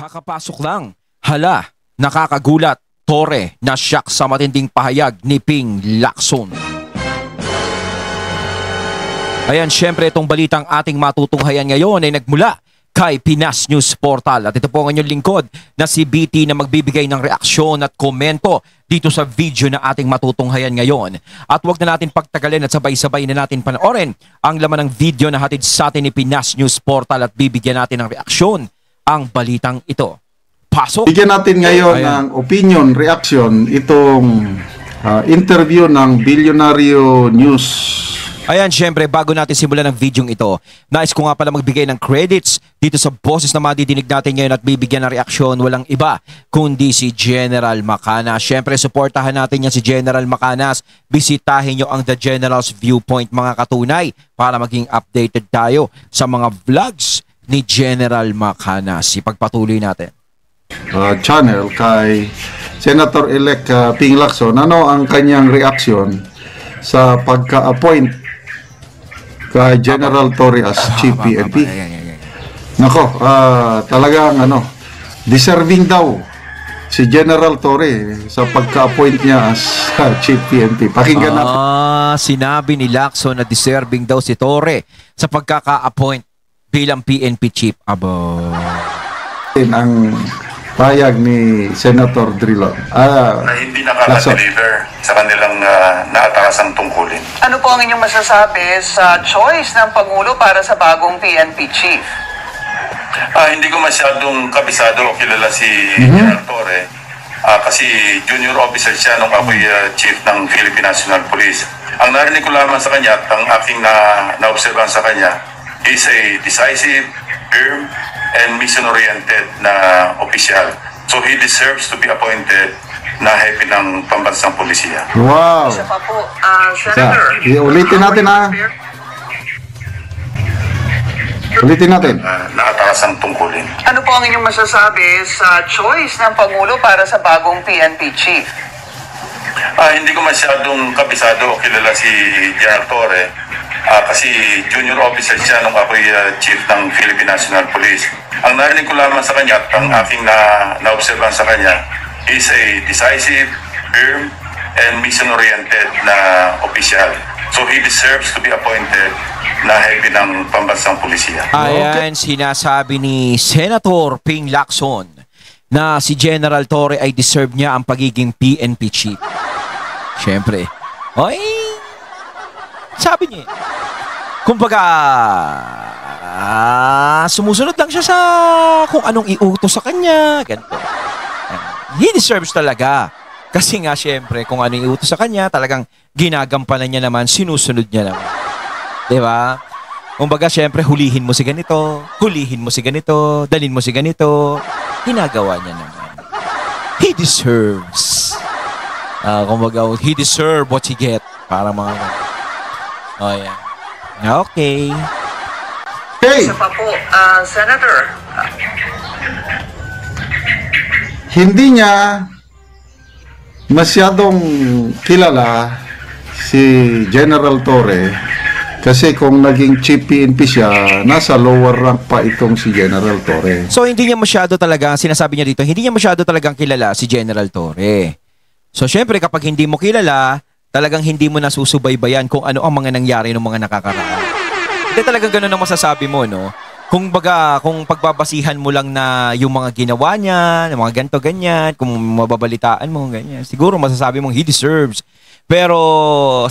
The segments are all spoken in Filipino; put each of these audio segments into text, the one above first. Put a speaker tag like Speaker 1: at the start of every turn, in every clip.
Speaker 1: Kakapasok lang. Hala, nakakagulat. Torre na shock sa matinding pahayag ni Ping Lacson. Ayan, syempre itong balitang ating matutunghayan ngayon ay nagmula kay Pinas News Portal. At ito po ang inyong lingkod na si BT na magbibigay ng reaksyon at komento dito sa video na ating matutunghayan ngayon. At huwag na natin pagtagalin at sabay-sabay na natin panoorin ang laman ng video na hatid sa atin ni Pinas News Portal at bibigyan natin ng reaksyon ang balitang ito. Pasok.
Speaker 2: Bigyan natin ngayon ng opinion, reaction, itong interview ng Bilyonaryo News.
Speaker 1: Ayan, syempre, bago natin simulan ng video ito, nais ko nga pala magbigay ng credits dito sa boses na madidinig natin ngayon at bibigyan ng reaksyon. Walang iba kundi si General Macanas. Syempre, suportahan natin yan si General Macanas. Bisitahin nyo ang The General's Viewpoint, mga katunay, para maging updated tayo sa mga vlogs ni General Macanas. Ipagpatuloy natin.
Speaker 2: Channel kay Senator-elect Ping Lacson. Ano ang kanyang reaksyon sa pagka-appoint kay General Torre as Chief PNP? Nako, talagang deserving daw si General Torre sa pagka-appoint niya as Chief PNP. Pakinggan natin.
Speaker 1: Sinabi ni Lacson na deserving daw si Torre sa pagkaka-appoint bilang PNP Chief.
Speaker 2: Ang payag ni Senator Drilon
Speaker 3: na hindi nakaka-deliver sa kanilang naatakasang tungkulin.
Speaker 4: Ano po ang inyong masasabi sa choice ng Pangulo para sa bagong PNP Chief?
Speaker 3: Hindi ko masyadong kabisado o kilala si General Torre kasi junior officer siya nung ako'y chief ng Philippine National Police. Ang narinig ko lamang sa kanya at ang aking na-observan sa kanya is a decisive, firm, and mission-oriented na opisyal. So he deserves to be appointed na hepe ng pambansang polisiya.
Speaker 2: Wow!
Speaker 4: Isa pa po, Senator.
Speaker 2: Ulitin natin Ulitin natin.
Speaker 3: Naatakasang tungkulin.
Speaker 4: Ano po ang inyong masasabi sa choice ng Pangulo para sa bagong PNP Chief?
Speaker 3: Hindi ko masyadong kabisado o kilala si General Torre kasi junior officer siya nung ako'y chief ng Philippine National Police. Ang narinig ko lamang sa kanya at ang aking na-observan sa kanya is a decisive, firm, and mission-oriented na opisyal. So he deserves to be appointed na hepe ng pambansang polisiya.
Speaker 1: Ayan, sinasabi ni Senator Ping Lacson na si General Torre ay deserve niya ang pagiging PNP Chief. Siyempre. Oy, sabi niya. Kumbaga, sumusunod lang siya sa kung anong iutos sa kanya. Ganito. He deserves talaga. Kasi nga, siyempre, kung anong iutos sa kanya, talagang ginagampanan niya naman, sinusunod niya naman. Diba? Kumbaga, siyempre, hulihin mo si ganito, dalhin mo si ganito. Ginagawa niya naman. He deserves. Kumbaga, he deserve what he get. Para mga... Oh, yeah. Okay.
Speaker 2: Hey!
Speaker 4: Isa pa po, Senator.
Speaker 2: Hindi niya masyadong kilala si General Torre kasi kung naging Chief PNP siya, nasa lower rank pa itong si General Torre.
Speaker 1: So, hindi niya masyado talaga, sinasabi niya dito, hindi niya masyado talagang kilala si General Torre. So, syempre, kapag hindi mo kilala, talagang hindi mo nasusubaybayan kung ano ang mga nangyari ng mga nakakaraan. Hindi talagang ganun ang masasabi mo, no? Kung baga, kung pagbabasihan mo lang na yung mga ginawa niya, yung mga ganito, ganyan, kung mababalitaan mo, ganyan, siguro masasabi mong he deserves. Pero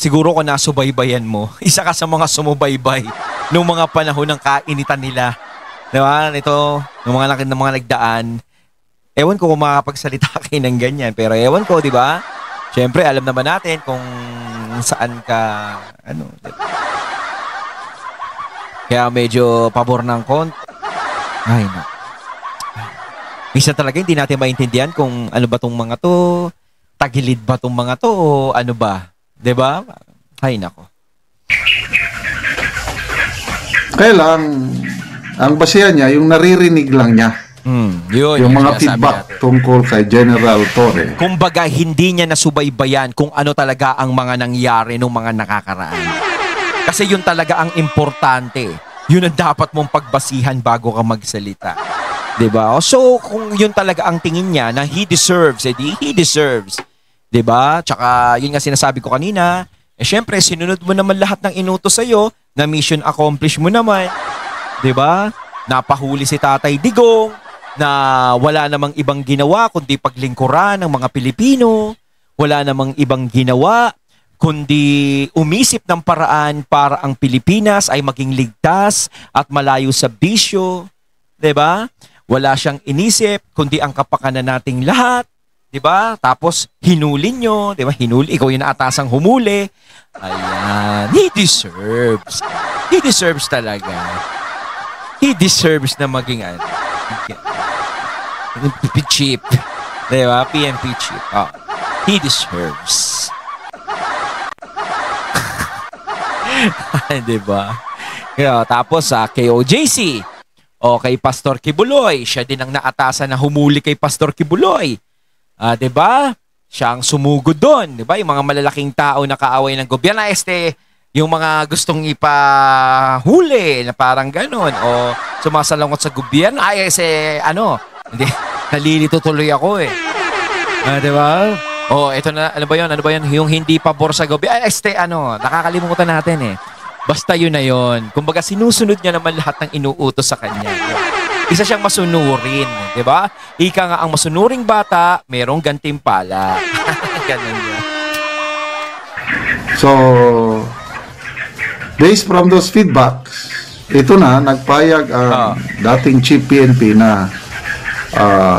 Speaker 1: siguro kung nasubaybayan mo, isa ka sa mga sumubaybay noong mga panahon ng kainitan nila. Diba? Ito, ng mga nagdaan. Ewan ko kung makakapagsalita kayo ng ganyan, pero ewan ko, di ba? Siyempre, alam naman natin kung saan ka, diba? Kaya medyo pabor ng konti. Ay, no. Minsan talaga hindi natin maintindihan kung ano ba tong mga to, tagilid ba tong mga to, o ano ba? Diba? Ay, nako.
Speaker 2: Kaya lang, ang basihan niya, yung naririnig lang niya.
Speaker 1: Yun,
Speaker 2: yung mga feedback tungkol kay General Torre.
Speaker 1: Kumbaga, hindi niya nasubaybayan kung ano talaga ang mga nangyari ng mga nakakaraan. Kasi yun talaga ang importante. Yun ang dapat mong pagbasihan bago ka magsalita. 'Diba? So, kung yun talaga ang tingin niya na he deserves, edi he deserves. 'Diba? Tsaka, yun nga sinasabi ko kanina, syempre, sinunod mo naman lahat ng inutos sa'yo, na mission accomplished mo naman. 'Diba? Napahuli si Tatay Digong, na wala namang ibang ginawa kundi paglingkuran ng mga Pilipino. Wala namang ibang ginawa kundi umisip ng paraan para ang Pilipinas ay maging ligtas at malayo sa bisyo. 'Di ba? Wala siyang inisip kundi ang kapakanan nating lahat. 'Di ba? Tapos hinuli nyo, 'di ba? Hinuli, ikaw yung naatasang humuli. Ayan, he deserves. He deserves talaga. He deserves na maging PNP chief. 'Di ba? PNP chief. Oh, he deserves. 'Di ba? Tapos sa KOJC o kay Pastor Kibuloy, siya din ang naatasan na humuli kay Pastor Kibuloy. 'Di ba? Siya ang sumugod doon, 'di ba? Yung mga malalaking tao na kaaway ng gobyerno, yung mga gustong ipahuli na parang gano'n o sumasalungot sa gobyerno, hindi, nalilito tuloy ako eh. 'Di ba? Oh, ito na, ano ba yun? Yung hindi pabor sa gobyerno. Nakakalimutan natin eh. Basta yun na yun. Kumbaga, sinusunod niya naman lahat ng inuutos sa kanya. Isa siyang masunurin, di ba? Ika nga, ang masunuring bata, merong gantimpala. Ganun yun.
Speaker 2: So, based from those feedbacks, ito na, nagpayag ang dating Chief PNP na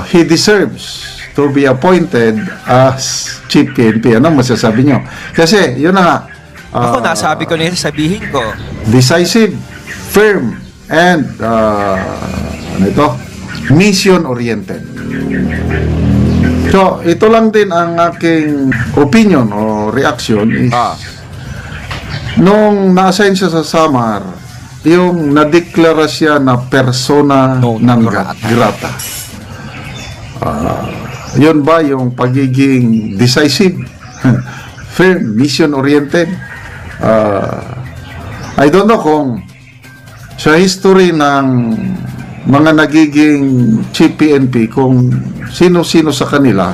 Speaker 2: he deserves to be appointed as Chief PNP. Ano masasabi nyo? Kasi, yun na nga.
Speaker 1: Ako, nasabi ko na yun, sabihin ko.
Speaker 2: Decisive, firm, and mission-oriented. So, ito lang din ang aking opinion o reaction is nung na-assign siya sa Samar, yung nadeklara siya na persona non grata. Yun ba yung pagiging decisive, firm, mission-oriented? I don't know kung sa history ng mga nagiging Chief PNP, kung sino-sino sa kanila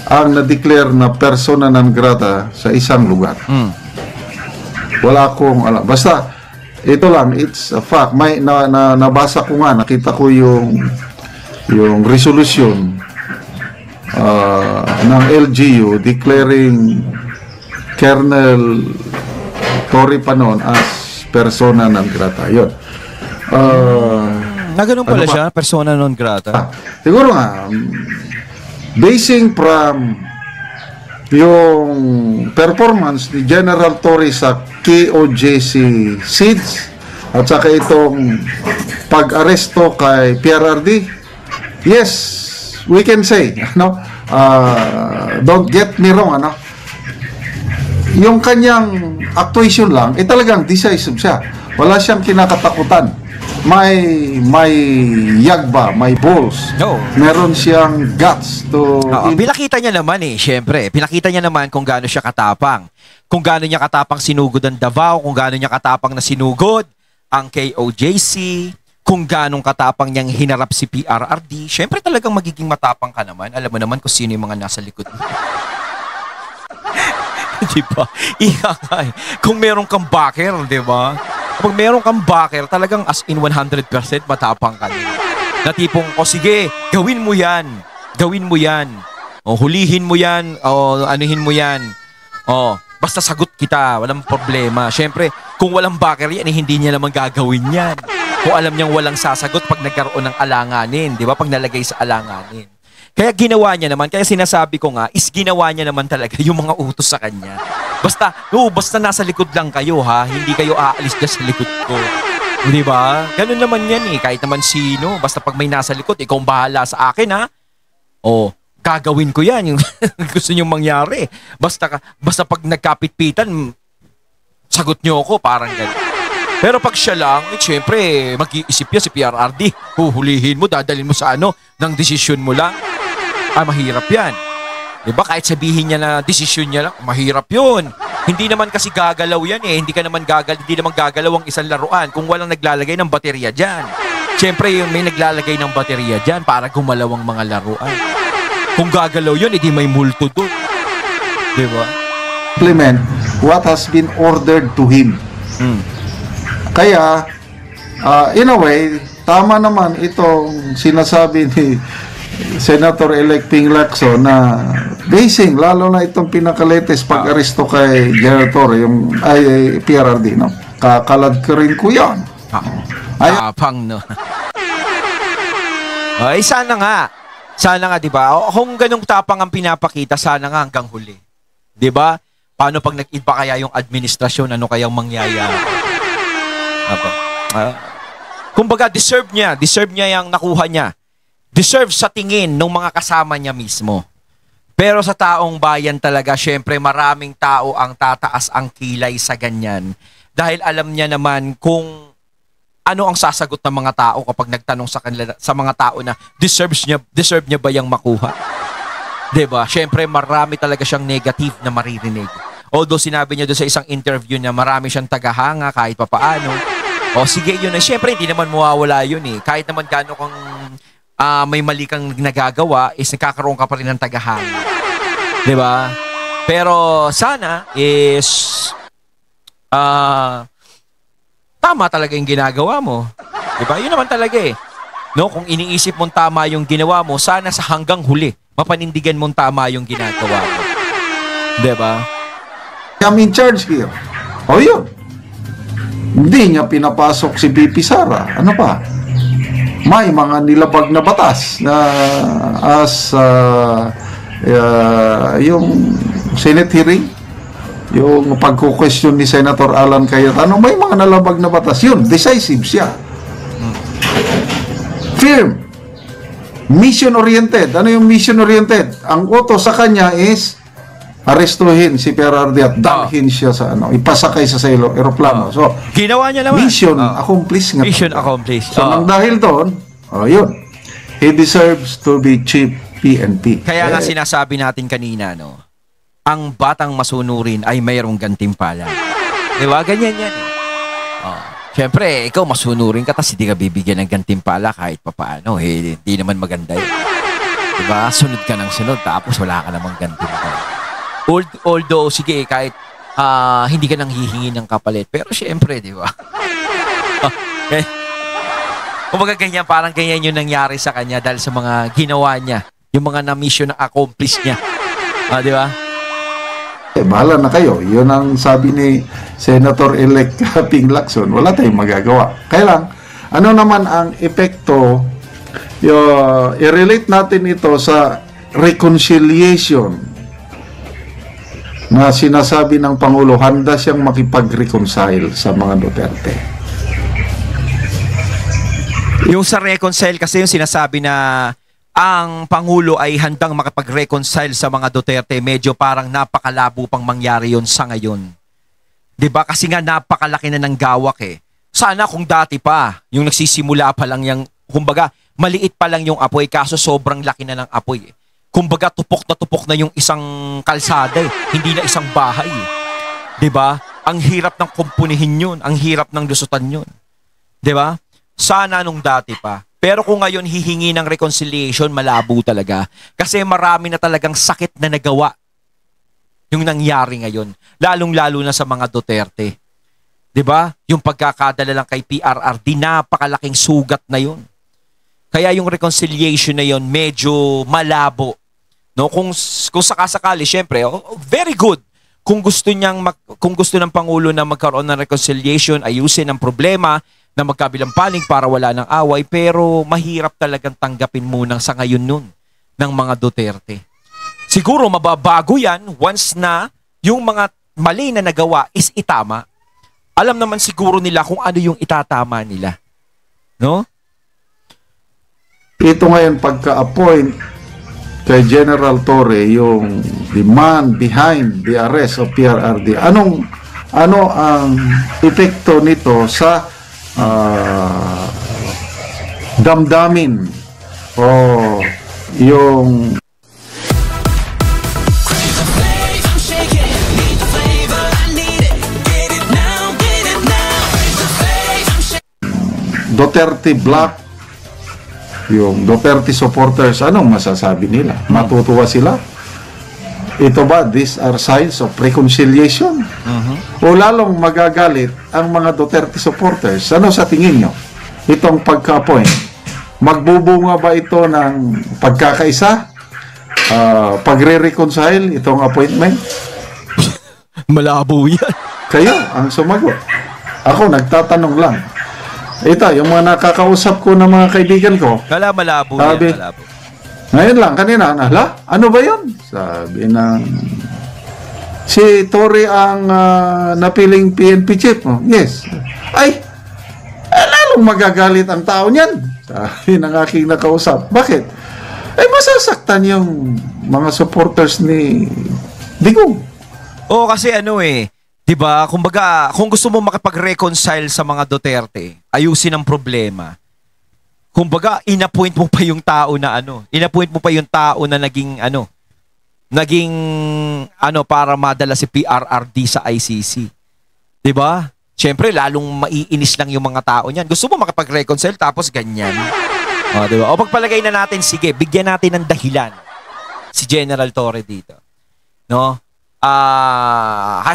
Speaker 2: ang na-declare na persona non grata sa isang lugar. Wala akong alam. Basta, ito lang, it's a fact. May, nabasa ko nga, nakita ko yung resolution ng LGU declaring Colonel Torre Panon as persona non grata. Yun.
Speaker 1: Na ganun pala siya, persona non grata.
Speaker 2: Siguro nga, basing from yung performance ni General Torre sa KOJC SEADS at saka itong pag-aresto kay PRRD, yes, we can say, don't get me wrong, yung kanyang actuation lang, talagang decisive siya. Wala siyang kinakatakutan. May yagba, may balls.
Speaker 1: No.
Speaker 2: Meron siyang guts to...
Speaker 1: Pinakita niya naman syempre. Pinakita niya naman kung gaano siya katapang. Kung gaano niya katapang sinugod ang Davao, kung gaano niya katapang na sinugod ang KOJC, kung ganong katapang niyang hinarap si PRRD, syempre talagang magiging matapang ka naman. Alam mo naman kung sino yung mga nasa likod mo. Diba? Kung meron kang backer, diba? Kapag meron kang backer, talagang as in 100% matapang ka. Na tipong, sige, gawin mo yan. Gawin mo yan. O, hulihin mo yan. O, anuhin mo yan. O, basta sagot kita. Walang problema. Syempre, kung walang backer yan, hindi niya naman gagawin yan. Kung alam niyang walang sasagot pag nagkaroon ng alanganin. Di ba? Pag nalagay sa alanganin. Kaya ginawa niya naman, kaya sinasabi ko nga, is ginawa niya naman talaga yung mga utos sa kanya. Basta nasa likod lang kayo ha, hindi kayo aalis dyan sa likod ko. Di ba? Ganun naman yan kahit naman sino. Basta pag may nasa likod, ikaw ang bahala sa akin ha. O, gagawin ko yan, yung gusto niyong mangyari. Basta pag nagkapit-pitan, sagot niyo ako, parang ganun. Pero pag siya lang, siyempre, mag-iisip niya si PRRD. Huhulihin mo, dadalhin mo sa ng desisyon mo lang. Mahirap yan. Diba? Kahit sabihin niya na desisyon niya lang, mahirap yun. Hindi naman kasi gagalaw yan Hindi naman gagalaw ang isang laruan kung walang naglalagay ng baterya dyan. Siyempre, yung may naglalagay ng baterya dyan para gumalaw ang mga laruan. Kung gagalaw yun, edi may multo doon. Di ba?
Speaker 2: Implement what has been ordered to him. Kaya, in a way, tama naman itong sinasabi ni Senator-elect Ping Lacson na basing, lalo na itong pinaka-latest pag-aresto kay General Torre, yung PRRD, no? Kakalad ka rin ko yan.
Speaker 1: Tapang, no? Ay, sana nga. Sana nga, di ba? Kung ganung tapang ang pinapakita, sana nga hanggang huli. Di ba? Paano pag nag-iba kaya yung administrasyon, ano kayang mangyayari? Kumbaga, deserve niya yung nakuha niya. Deserve sa tingin ng mga kasama niya mismo. Pero sa taong bayan talaga, syempre maraming tao ang tataas ang kilay sa ganyan. Dahil alam niya naman kung ano ang sasagot ng mga tao kapag nagtanong sa kanila, sa mga tao na deserve niya ba yung makuha? 'Di ba? Syempre marami talaga siyang negative na maririnig. Although sinabi niya doon sa isang interview na marami siyang tagahanga kahit papaano. O sige, yun na. Syempre hindi naman mawawala yun eh. Kahit naman gaano kang may mali kang nagagawa, is nagkakaroon ka pa rin ng tagahanga. 'Di ba? Pero sana is tama talaga yung ginagawa mo. 'Di ba? Yun naman talaga eh. No, kung iniisip mong tama yung ginawa mo, sana sa hanggang huli mapanindigan mong tama yung ginagawa mo. 'Di ba?
Speaker 2: I'm in charge here. O yun. Hindi niya pinapasok si VP Sara. Ano pa? May mga nilabag na batas na as yung Senate hearing, yung pagko-question ni Senator Alan Cayetano, may mga nalabag na batas. Yun, decisive siya. Firm. Mission-oriented. Ano yung mission-oriented? Ang utos sa kanya is arestuhin si PRRD at dalhin siya sa ipasakay sa aeroplano. So,
Speaker 1: ginawa niya naman.
Speaker 2: Mission accomplished nga.
Speaker 1: Mission accomplished.
Speaker 2: So, nang dahil doon, yun. He deserves to be chief PNP.
Speaker 1: Kaya nga sinasabi natin kanina, no, ang batang masunurin ay mayroong gantimpala. Diba? Ganyan yan. Siyempre, ikaw masunurin ka, tapos hindi ka bibigyan ng gantimpala kahit papaano. Hindi naman maganda yun. Diba? Sunod ka ng sunod, tapos wala ka namang gantimpala. Although, sige, kahit hindi ka nang hihingi ng kapalit. Pero siyempre, di ba? Kumbaga ganyan, parang ganyan yung nangyari sa kanya dahil sa mga ginawa niya. Yung mga na-mission na accomplish niya. Di ba?
Speaker 2: Bahala na kayo. Yun ang sabi ni Senator-elect Ping Lacson. Wala tayong magagawa. Kaya lang, ano naman ang epekto, i-relate natin ito sa reconciliation na sinasabi ng Pangulo, handa siyang makipag-reconcile sa mga Duterte.
Speaker 1: Yung sa reconcile kasi yung sinasabi na ang Pangulo ay handang makipag-reconcile sa mga Duterte, medyo parang napakalabo pang mangyari yun sa ngayon. 'Di ba? Kasi nga napakalaki na ng gawak eh. Sana kung dati pa, yung nagsisimula pa lang yung, kumbaga, maliit pa lang yung apoy, kaso sobrang laki na ng apoy eh. Kumbaga, tupok na yung isang kalsada eh. Hindi na isang bahay eh. 'Di ba? Ang hirap ng kumpunihin yun. Ang hirap ng lusutan yun. 'Di ba? Sana nung dati pa. Pero kung ngayon hihingi ng reconciliation, malabo talaga. Kasi marami na talagang sakit na nagawa yung nangyari ngayon. Lalong-lalo na sa mga Duterte. 'Di ba? Yung pagkakadala lang kay PRRD, napakalaking sugat na yun. Kaya yung reconciliation na yun, medyo malabo. No, kung sakasakali, syempre, very good. Kung gusto ng Pangulo na magkaroon ng reconciliation, ayusin ang problema na magkabilang panig para wala ng away, pero mahirap talagang tanggapin muna sa ngayon nun ng mga Duterte. Siguro mababago yan once na yung mga mali na nagawa is itama. Alam naman siguro nila kung ano yung itatama nila. No?
Speaker 2: Ito ngayon pagka-appoint kay General Torre, yung the man behind the arrest of PRRD, ano ang epekto nito sa damdamin o yung Duterte Black yung Duterte supporters, anong masasabi nila? Matutuwa sila? Ito ba, these are signs of reconciliation? O lalong magagalit ang mga Duterte supporters? Ano sa tingin nyo? Itong pagka-appoint, magbubunga ba ito ng pagkakaisa? Pagre-reconcile itong appointment?
Speaker 1: Malabo yan.
Speaker 2: Kayo ang sumagot. Ako, nagtatanong lang. Ito, yung mga nakakausap ko ng mga kaibigan ko,
Speaker 1: Malabo
Speaker 2: Sabi,
Speaker 1: yan, malabo.
Speaker 2: ngayon lang, kanina, ano ba yun? Sabi ng, si Tory ang napiling PNP chief. Oh, yes. Ay, lalong magagalit ang tao niyan. Sabi ng aking nakausap. Bakit? Masasaktan yung mga supporters ni Digong.
Speaker 1: Oo, kasi ano 'di ba? Kumbaga, kung gusto mo makipag-reconcile sa mga Duterte, ayusin ang problema. Kumbaga, inappoint mo pa yung tao na inappoint mo pa yung tao na naging para madala si PRRD sa ICC. 'Di ba? Siyempre, lalong maiinis lang yung mga tao niyan. Gusto mo makipag-reconcile tapos ganyan. O, 'di ba? O pagpalagay na natin, sige, bigyan natin ng dahilan si General Torre dito. No?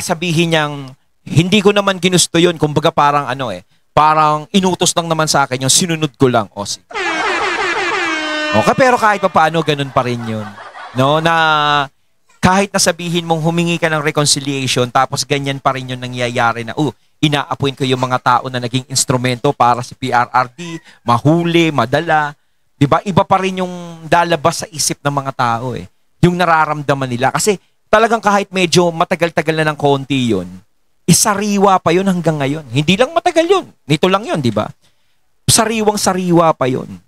Speaker 1: Sabihin niyang hindi ko naman ginusto yun. Kumbaga parang parang inutos lang naman sa akin yung sinunod ko lang. O, sige. Okay, pero kahit pa paano, ganun pa rin yun. No, na kahit na sabihin mong humingi ka ng reconciliation, tapos ganyan pa rin yun nangyayari na, ina-appoint ko yung mga tao na naging instrumento para si PRRD, mahuli, madala. Diba? Iba pa rin yung dalabas sa isip ng mga tao yung nararamdaman nila. Kasi talagang kahit medyo matagal-tagal na ng konti yun, isariwa pa yun hanggang ngayon. Hindi lang matagal yun. Nito lang yun, di ba? Sariwang-sariwa pa yun.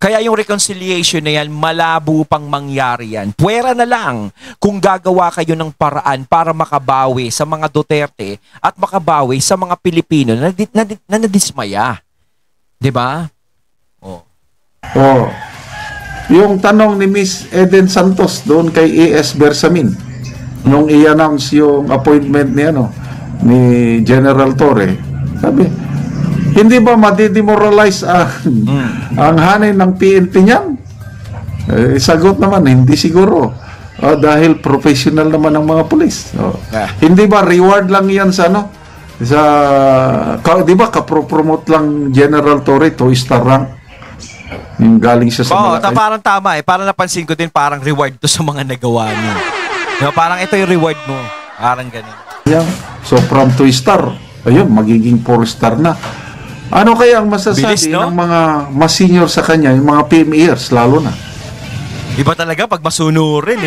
Speaker 1: Kaya yung reconciliation na yan, malabo pang mangyari yan. Puwera na lang kung gagawa kayo ng paraan para makabawi sa mga Duterte at makabawi sa mga Pilipino na nadismaya. Di ba?
Speaker 2: Yung tanong ni Miss Eden Santos doon kay A.S. Bersamin, nung i-announce yung appointment ni General Torre, sabi, hindi ba madidemoralize ang hanay ng PNP niyan? Sagot naman, hindi siguro. Dahil professional naman ang mga pulis. Hindi ba reward lang yan sa di ba kapropromote lang General Torre to star rank? Yung galing siya sa Malacay.
Speaker 1: Parang tama Parang napansin ko din, parang reward to sa mga nagawa niya. Parang ito yung reward mo. Parang ganun.
Speaker 2: So from 2 star, ayun, magiging 4 star na. Ano kaya ang masasabi
Speaker 1: Bilis, no?
Speaker 2: ng mga mas senior sa kanya, yung mga PMEers lalo na?
Speaker 1: Iba talaga pag masunurin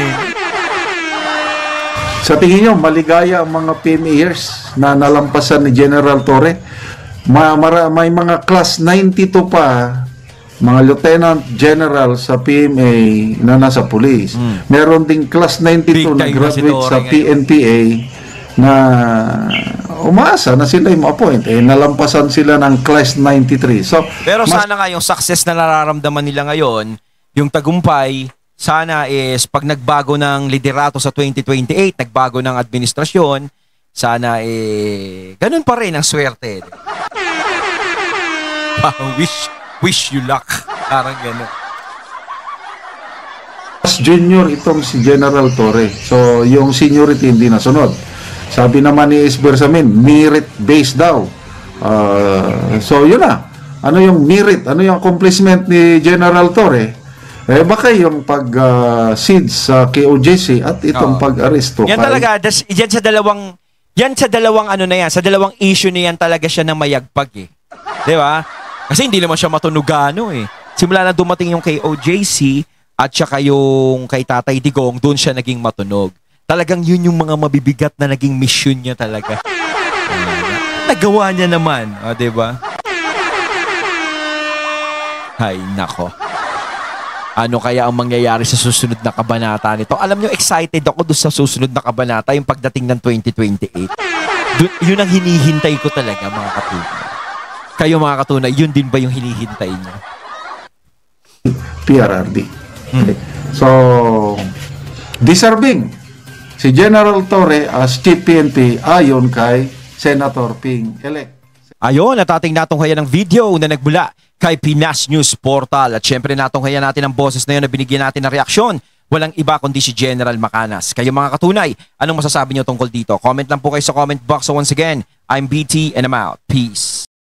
Speaker 2: Sa tingin nyo, maligaya ang mga PMEers na nalampasan ni General Torre? May mga class 92 pa, mga Lieutenant General sa PMA na nasa police. Meron ding class 92 na graduate sa PNPA na umaasa na sila yung ma-appoint. Nalampasan sila ng class 93.
Speaker 1: Pero sana nga yung success na nararamdaman nila ngayon, yung tagumpay, sana is pag nagbago ng liderato sa 2028, nagbago ng administrasyon, sana ganun pa rin ang swerte. Wish you luck. Parang ganun.
Speaker 2: Mas junior itong si General Torre. So, yung seniority hindi nasunod. Sabi naman ni Bersamin, merit-based daw. So, yun na. Ano yung merit? Ano yung accomplishment ni General Torre? Baka yung pag-seed sa KOJC at itong pag-aresto.
Speaker 1: Yan talaga, sa dalawang sa dalawang issue na yan talaga siya na mayagpag Di ba? Kasi hindi naman siya matunugano Simula na dumating yung kay OJC at saka yung kay Tatay Digong, doon siya naging matunog. Talagang yun yung mga mabibigat na naging mission niya talaga. Nagawa niya naman. Di ba? Hay, nako. Ano kaya ang mangyayari sa susunod na kabanata nito? Alam nyo, excited ako doon sa susunod na kabanata, yung pagdating ng 2028. Yun ang hinihintay ko talaga, mga katunay. Kayo mga katunay, yun din ba yung hinihintay niyo?
Speaker 2: PRRD. So, deserving si General Torre as Chief PNP ayon kay Senator Ping elect.
Speaker 1: Ayon, at ating natunghayan ng video na nagbula kay Pinas News Portal. At syempre natunghayan natin ang boses na yun na binigyan natin ng reaksyon. Walang iba kundi si General Macanas. Kayo mga katunay, anong masasabi niyo tungkol dito? Comment lang po kayo sa comment box. So once again, I'm BT and I'm out. Peace.